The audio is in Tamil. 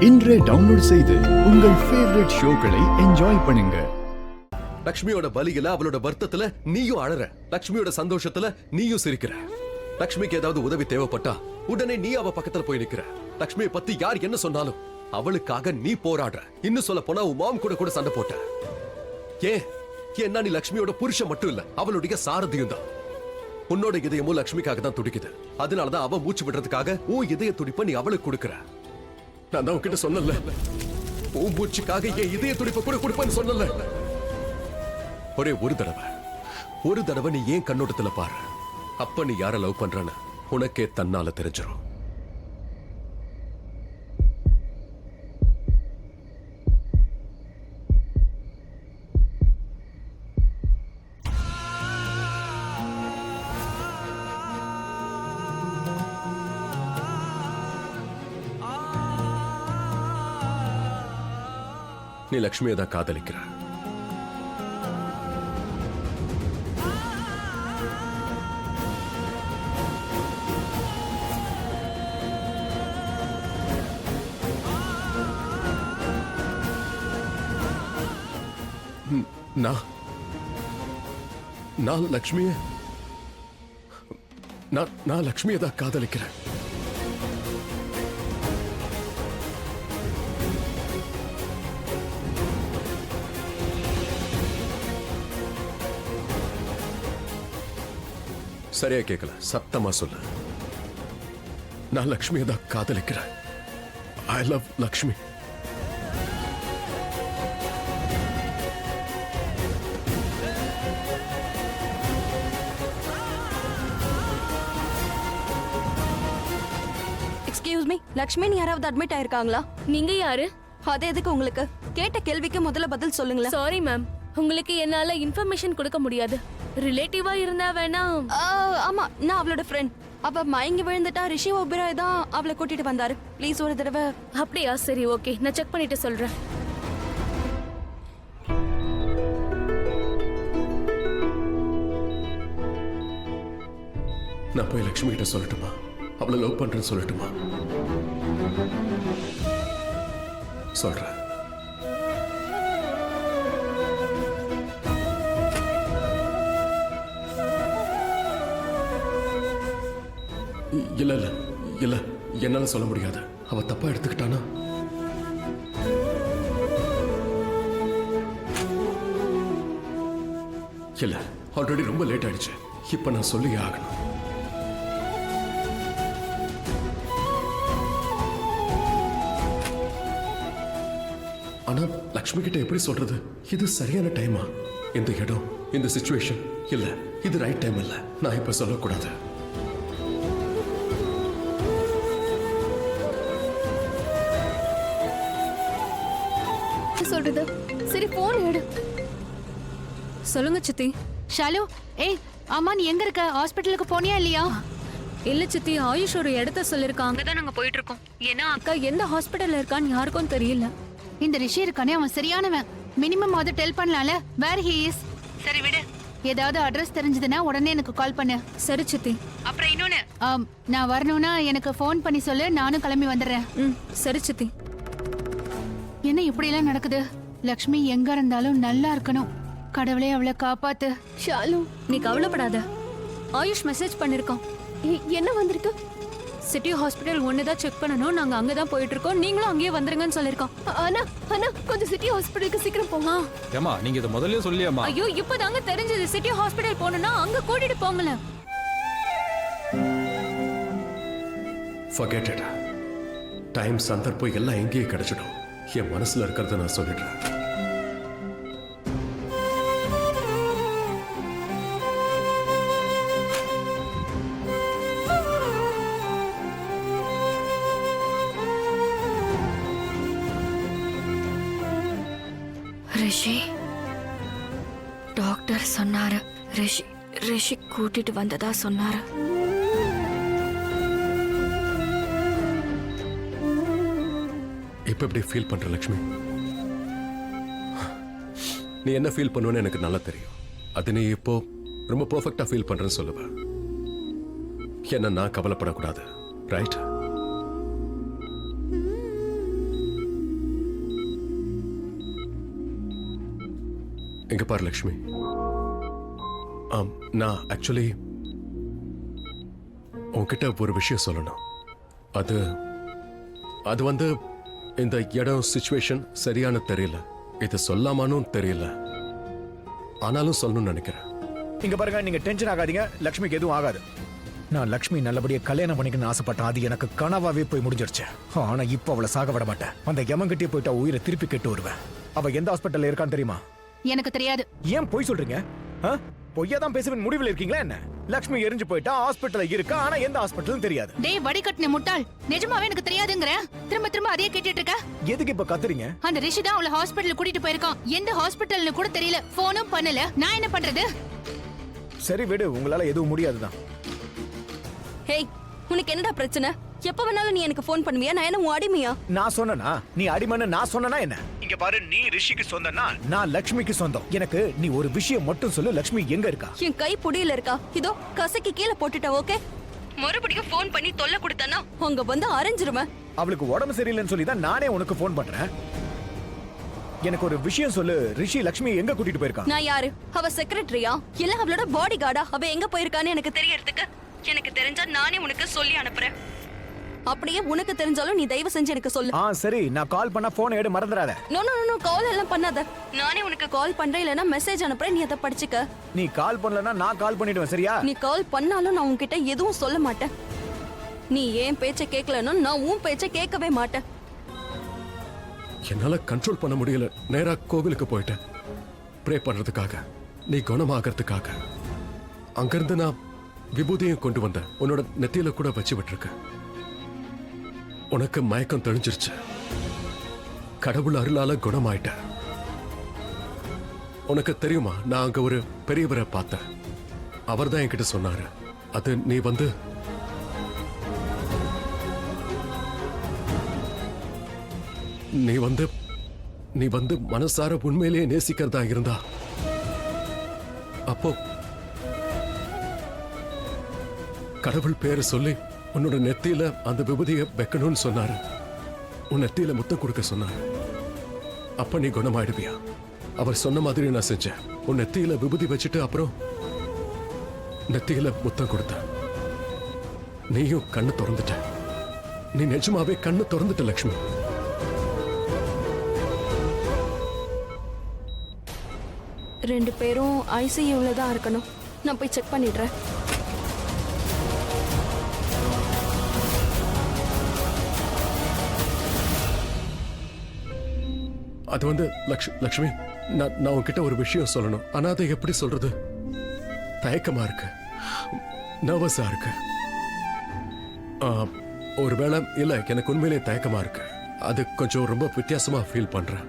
இன்றே டவுன்லோட் செய்து உங்கள் ஃபேவரட் ஷோக்களை என்ஜாய் பண்ணுங்க. லக்ஷ்மியோட பலியில அவளோட வருத்தத்துல நீயும் அழற, லக்ஷ்மியோட சந்தோஷத்துல நீயும் சிரிக்கிற. லக்ஷ்மிக்கு ஏதாவது உதவி தேவைப்பட்டா உடனே நீ அவ பக்கத்துல போய் நிக்கிற. லக்ஷ்மியை பத்தி யார் என்ன சொன்னாலும் அவளுக்காக நீ போராடுற. இன்னும் சொல்ல போனா உன் மாம் கூட சண்டை போட்ட. ஏன்னா நீ லக்ஷ்மியோட புருஷன் மட்டும் இல்ல, அவளுடைய சாரதியும் தான். உன்னோட இதயமும் லக்ஷ்மிக்காக தான் துடிக்குது. அதனாலதான் அவ மூச்சு விடுறதுக்காக உன் இதய துடிப்ப நீ அவளுக்கு கொடுக்கற. நான் தான் உன்கிட்ட சொன்னல, உன் மூச்சுக்காக என் இதய துடிப்ப கூட கொடுப்பேன்னு சொன்னல. ஒரே ஒரு தடவை நீ ஏன் கண்ணோட்டத்துல பாரு. அப்ப நீ யார லவ் பண்றன்னு உனக்கே தன்னால தெரிஞ்சிடும். நீ லக்ஷ்மியை தான் காதலிக்கிற. நான் லக்ஷ்மியை தான் காதலிக்கிறேன். சரியா கேட்கல, சத்தமா சொல்லு. நான் லக்ஷ்மியை தான் காதலிக்கிறேன். I love Lakshmi. Excuse me, Lakshmi யாராவது அட்மிட் ஆயிருக்காங்களா? நீங்க யாரு? அது எதுக்கு உங்களுக்கு? கேட்ட கேள்விக்கு முதல்ல பதில் சொல்லுங்களேன். சாரி மேம், உங்களுக்கு என்னால இன்ஃபர்மேஷன் கொடுக்க முடியாது. ரிலேட்டிவா இருந்தா வேணா. ஆமா, நான் அவளோட ஃப்ரெண்ட். அவ மயங்கி விழுந்துட்டா. ரிஷி ஒபிராய் தான் அவளை கூட்டிட்டு வந்தாரு. ப்ளீஸ் ஒரு தடவை. அப்படியா? சரி, ஓகே, நான் செக் பண்ணிட்டு சொல்றேன். நான் போய் லக்ஷ்மி கிட்ட சொல்லட்டுமா? அவளை லவ் பண்றேன்னு சொல்லட்டுமா? சொல்றேன். இல்ல இல்ல இல்ல, என்னால சொல்ல முடியாது. அவ தப்பா எடுத்துக்கிட்டானா? இல்ல, ஆல்ரெடி ரொம்ப லேட் ஆயிடுச்சு. இப்ப நான் சொல்லி ஆகணும். ஆனா லக்ஷ்மி கிட்ட எப்படி சொல்றது? இது சரியான டைமா? இந்த இடம், இந்த சிச்சுவேஷன் இல்ல, இது ரைட் டைம் இல்ல. நான் இப்ப சொல்லக்கூடாது. சொல்றது சரி, போன் எடு. சொல்லுங்க சித்தி. ஷாலு, ஏய் அம்மா, நீ எங்க இருக்க? ஹாஸ்பிட்டலுக்கு போனியா இல்லையா? இல்ல சித்தி, ஆயுஷ் ஒரு இடத்த சொல்லிருக்காங்க. அங்கதான் நாங்க போயிட்டு இருக்கோம். ஏன்னா அக்கா எந்த ஹாஸ்பிட்டல்ல இருக்கான்னு யாருக்கும் தெரியல. இந்த ரிஷி இருக்கானே, அவன் சரியானவன். மினிமம் அது டெல் பண்ணலாம்ல. Where he is? சரி விடு. ஏதாவது அட்ரஸ் தெரிஞ்சதுன்னா உடனே எனக்கு கால் பண்ணு. சரி சித்தி. அப்புறம் இன்னொன்னு, நான் வரணும்னா எனக்கு ஃபோன் பண்ணி சொல்லு. நானும் கிளம்பி வந்துடுறேன். சரி சித்தி. என்ன இப்படி எல்லாம் நடக்குது? லக்ஷ்மி எங்க இருந்தாலும் நல்லா இருக்கணும். கடவுளே அவளை காப்பாத்து. ஷாலு, நீ கவலைப்படாத. ஆயுஷ் மெசேஜ் பண்ணிருக்கோம். என்ன வந்திருக்கு? சிட்டி ஹாஸ்பிட்டல் ஒண்ணுதான் செக் பண்ணணும். நாங்க அங்கதான் போயிட்டு இருக்கோம். நீங்களும் அங்கேயே வந்துருங்கன்னு சொல்லிருக்கோம். ஆனா கொஞ்சம் சிட்டி ஹாஸ்பிட்டலுக்கு சீக்கிரம் போங்க. ஏமா, நீங்க இத முதல்லயே சொல்லியாமா? ஐயோ, இப்பதாங்க தெரிஞ்சது. சிட்டி ஹாஸ்பிட்டல் போகணும்னா அங்க கூட்டிட்டு போங்களே. Forget it. டைம், சந்தர்ப்பம் எல்லாம் எங்கேயே கிடைச்சிடும். என் மனசுல இருக்கிறத நான் சொல்லிடுறேன். ரிஷி, டாக்டர் சொன்னாரு. ரிஷி கூட்டிட்டு வந்ததா சொன்னாரு. இப்ப எப்படி ஃபீல் பண்ற லக்ஷ்மி? நீ என்ன ஃபீல் பண்ணுவேன்னு எனக்கு நல்லா தெரியும். அது நீ இப்போ ரொம்ப பெர்ஃபெக்ட்டா ஃபீல் பண்றேன்னு சொல்லுவேன். என்ன நான் கவலைப்படக்கூடாது, ரைட்? எங்க பாரு லக்ஷ்மி, நான் ஆக்சுவலி உன்கிட்ட ஒரு விஷயம் சொல்லணும். அது அது வந்து இந்த இடம் சிச்சுவேஷன் சரியான தெரியல. இது சொல்லாமானும் தெரியல, ஆனாலும் சொல்லணும்னு நினைக்கிறேன். இங்க பாருங்க, நீங்க டென்ஷன் ஆகாதீங்க. லக்ஷ்மிக்கு எதுவும் ஆகாது. நான் லக்ஷ்மி நல்லபடியா கல்யாணம் பண்ணிக்கணும்னு ஆசைப்பட்டேன். அது எனக்கு கனவாவே போய் முடிஞ்சிருச்சு. ஆனா இப்ப அவளை சாக விட மாட்டேன். அந்த யமங்கிட்டே போயிட்டு உயிரை திருப்பி கெட்டு வருவேன். அவ எந்த ஹாஸ்பிட்டல்ல இருக்கான்னு தெரியுமா? எனக்கு தெரியாது. ஏன் போய் சொல்றீங்க? பொய்யா தான் பேசுவேன் முடிவில் இருக்கீங்களா என்ன? லக்ஷ்மி எரிஞ்சு போயிட்டா ஹாஸ்பிட்டல்ல இருக்கா, ஆனா எந்த ஹாஸ்பிட்டலும் தெரியாது. டேய் வடிகட்டின முட்டாள், நிஜமாவே எனக்கு தெரியாதுங்கற. திரும்ப திரும்ப அதே கேட்டிட்டு இருக்க. எதுக்கு இப்ப கத்துறீங்க? அந்த ரிஷி தான் அவளை ஹாஸ்பிட்டல் கூட்டிட்டு போயிருக்கான். எந்த ஹாஸ்பிட்டல்னு கூட தெரியல, போனும் பண்ணல. நான் என்ன பண்றது? சரி விடு, உங்களால எதுவும் முடியாதுதான். ஹேய், உனக்கு என்னடா பிரச்சனை? எப்ப வேணாலும் நீ எனக்கு ஃபோன் பண்ணுவியா? நான் என்ன உன் அடிமையா? நான் சொன்னனா நீ அடிமன்னு நான் சொன்னனா என்ன? இங்க பாரு, நீ ரிஷிக்கு சொந்தனா நான் லக்ஷ்மிக்கு சொந்தம். எனக்கு நீ ஒரு விஷயம் மட்டும் சொல்லு, லக்ஷ்மி எங்க இருக்கா? என் கை புடியில இருக்கா. இதோ கசக்கி கீழே போட்டுட்டா. ஓகே, மறுபடியும் ஃபோன் பண்ணி தொல்லை கொடுத்தனா அங்க வந்து அரைஞ்சிருவேன். அவளுக்கு உடம்பு சரியில்லைன்னு சொல்லி தான் நானே உனக்கு ஃபோன் பண்றேன். எனக்கு ஒரு விஷயம் சொல்லு, ரிஷி லக்ஷ்மி எங்க கூட்டிட்டு போயிருக்கா? நான் யாரு? அவ செக்ரட்டரியா இல்ல அவளோட பாடி கார்டா? அவ எங்க போயிருக்கான்னு எனக்கு தெரியறதுக்கு எனக்கு தெரிஞ்சா நானே உனக்கு சொல்லி அனுப்புறேன். அப்படியே உனக்கு தெரிஞ்சாலும் நீ தயவு செஞ்சு எனக்கு சொல்லு. சரி, நான் கால் பண்ணா போன் எடு, மறந்துடாத. நோ நோ நோ, கால் எல்லாம் பண்ணாத. நானே உனக்கு கால் பண்றேன், இல்லனா மெசேஜ் அனுப்புறேன். நீ அதை படிச்சுக்க. நீ கால் பண்ணலனா நான் கால் பண்ணிடுவேன், சரியா? நீ கால் பண்ணாலும் நான் உன்கிட்ட எதுவும் சொல்ல மாட்டேன். நீ ஏன் பேச்ச கேட்கலன்னா நான் உன் பேச்ச கேட்கவே மாட்டேன். என்னால கண்ட்ரோல் பண்ண முடியல. நேரா கோவிலுக்கு போயிட்டேன் ப்ரே பண்றதுக்காக, நீ குணமாகறதுக்காக. அங்கிருந்து நான் விபூதியும் கொண்டு வந்தேன், உன்னோட நெத்தியில கூட வச்சு விட்டுருக்க. உனக்கு மயக்கம் தெளிஞ்சிருச்சு. கடவுள் அருளால குணமாயிட்ட. உனக்கு தெரியுமா, நான் அங்க ஒரு பெரியவரை பார்த்தேன். அவர் தான் என்கிட்ட சொன்னாரு, அது நீ வந்து மனசார உண்மையிலேயே நேசிக்கிறதா இருந்தா அப்போ கடவுள் பேரை சொல்லி உன்னோட நெத்தியில அந்த விபூதியை வைக்கணும்னு சொன்னாரு. உன் நெத்தியில முத்தம் கொடுக்க சொன்னாரு. அப்ப நீ குணமாயிடுவியா? அவர் சொன்ன மாதிரி நான் செஞ்சேன். உன் நெத்தியில விபூதி வச்சுட்டு அப்புறம் நெத்தியில முத்தம் கொடுத்த. நீயும் கண்ணு திறந்துட்ட. நீ நிஜமாவே கண்ணு திறந்துட்ட லக்ஷ்மி. ரெண்டு பேரும் ஐசியூல தான் இருக்கணும். நான் போய் செக் பண்ணிடுறேன். அது வந்து லக்ஷ்மி, நான் உன்கிட்ட ஒரு விஷயம் சொல்லணும். ஆனா அதை எப்படி சொல்றது? தயக்கமா இருக்கு, நர்வஸா இருக்கு. ஒருவேளை இல்ல, எனக்கு உண்மையிலேயே தயக்கமா இருக்கு. அது கொஞ்சம் ரொம்ப வித்தியாசமா ஃபீல் பண்றேன்.